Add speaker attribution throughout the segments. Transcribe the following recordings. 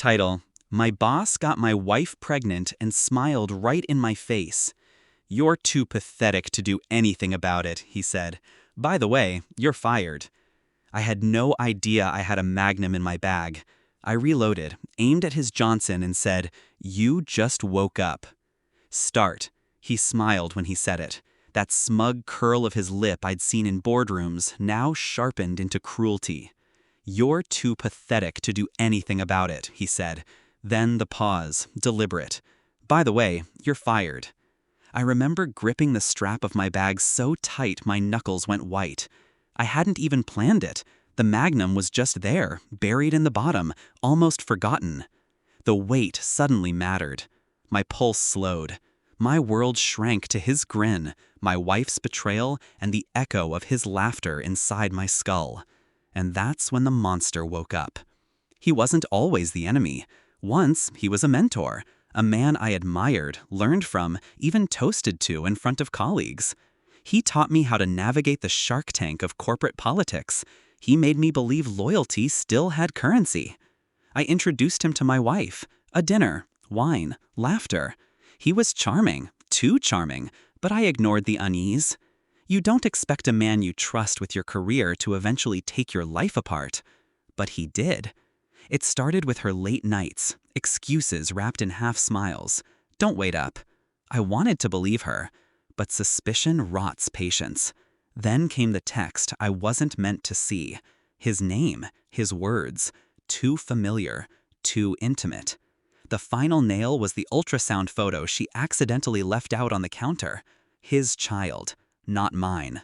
Speaker 1: Title: My boss got my wife pregnant and smiled right in my face. "You're too pathetic to do anything about it," he said. "By the way, you're fired." I had no idea I had a Magnum in my bag. I reloaded, aimed at his Johnson, and said, "You just woke up." "Start." He smiled when he said it. That smug curl of his lip I'd seen in boardrooms now sharpened into cruelty. "You're too pathetic to do anything about it," he said. Then the pause, deliberate. "By the way, you're fired." I remember gripping the strap of my bag so tight my knuckles went white. I hadn't even planned it. The Magnum was just there, buried in the bottom, almost forgotten. The weight suddenly mattered. My pulse slowed. My world shrank to his grin, my wife's betrayal, and the echo of his laughter inside my skull. And that's when the monster woke up. He wasn't always the enemy. Once, he was a mentor, a man I admired, learned from, even toasted to in front of colleagues. He taught me how to navigate the shark tank of corporate politics. He made me believe loyalty still had currency. I introduced him to my wife, a dinner, wine, laughter. He was charming, too charming, but I ignored the unease. You don't expect a man you trust with your career to eventually take your life apart. But he did. It started with her late nights, excuses wrapped in half smiles. "Don't wait up." I wanted to believe her, but suspicion rots patience. Then came the text I wasn't meant to see. His name, his words, too familiar, too intimate. The final nail was the ultrasound photo she accidentally left out on the counter. His child, not mine.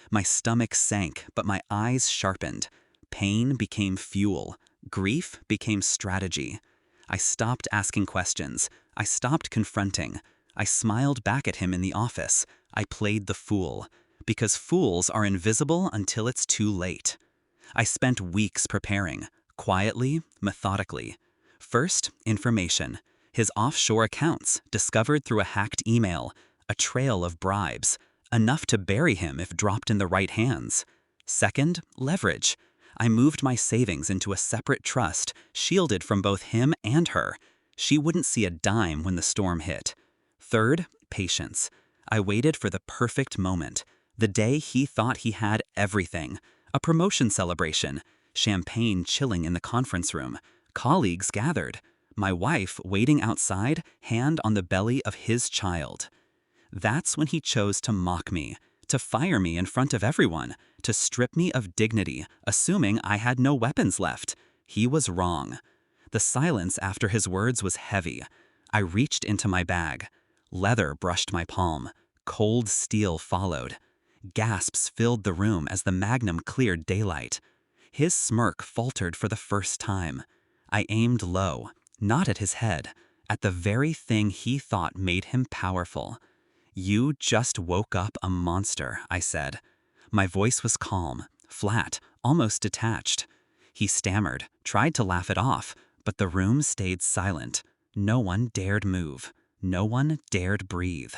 Speaker 1: My stomach sank, but my eyes sharpened. Pain became fuel. Grief became strategy. I stopped asking questions. I stopped confronting. I smiled back at him in the office. I played the fool. Because fools are invisible until it's too late. I spent weeks preparing, quietly, methodically. First, information. His offshore accounts, discovered through a hacked email. A trail of bribes. Enough to bury him if dropped in the right hands. Second, leverage. I moved my savings into a separate trust, shielded from both him and her. She wouldn't see a dime when the storm hit. Third, patience. I waited for the perfect moment. The day he thought he had everything. A promotion celebration. Champagne chilling in the conference room. Colleagues gathered. My wife waiting outside, hand on the belly of his child. That's when he chose to mock me, to fire me in front of everyone, to strip me of dignity, assuming I had no weapons left. He was wrong. The silence after his words was heavy. I reached into my bag. Leather brushed my palm. Cold steel followed. Gasps filled the room as the Magnum cleared daylight. His smirk faltered for the first time. I aimed low, not at his head, at the very thing he thought made him powerful. "You just woke up a monster," I said. My voice was calm, flat, almost detached. He stammered, tried to laugh it off, but the room stayed silent. No one dared move. No one dared breathe.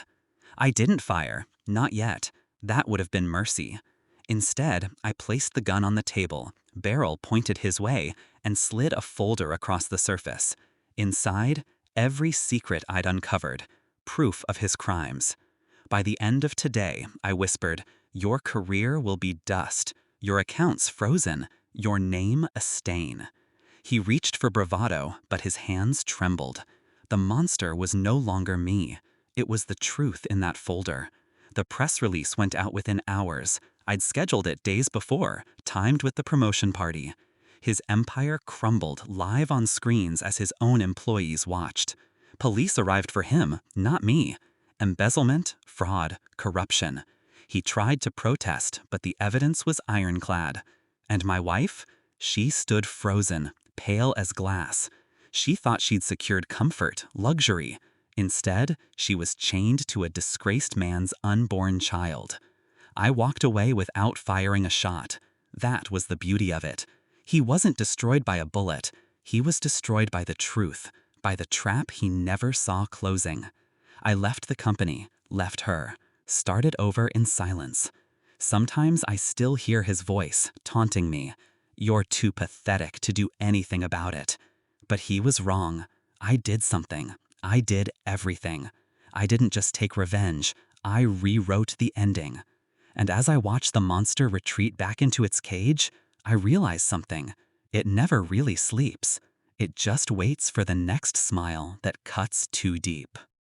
Speaker 1: I didn't fire, not yet. That would have been mercy. Instead, I placed the gun on the table, barrel pointed his way, and slid a folder across the surface. Inside, every secret I'd uncovered, proof of his crimes. By the end of today, I whispered, your career will be dust, your accounts frozen, your name a stain. He reached for bravado, but his hands trembled. The monster was no longer me. It was the truth in that folder. The press release went out within hours. I'd scheduled it days before, timed with the promotion party. His empire crumbled live on screens as his own employees watched. Police arrived for him, not me. Embezzlement, fraud, corruption. He tried to protest, but the evidence was ironclad. And my wife? She stood frozen, pale as glass. She thought she'd secured comfort, luxury. Instead, she was chained to a disgraced man's unborn child. I walked away without firing a shot. That was the beauty of it. He wasn't destroyed by a bullet. He was destroyed by the truth, by the trap he never saw closing. I left the company, left her, started over in silence. Sometimes I still hear his voice, taunting me. You're too pathetic to do anything about it. But he was wrong. I did something. I did everything. I didn't just take revenge. I rewrote the ending. And as I watched the monster retreat back into its cage, I realized something. It never really sleeps. It just waits for the next smile that cuts too deep.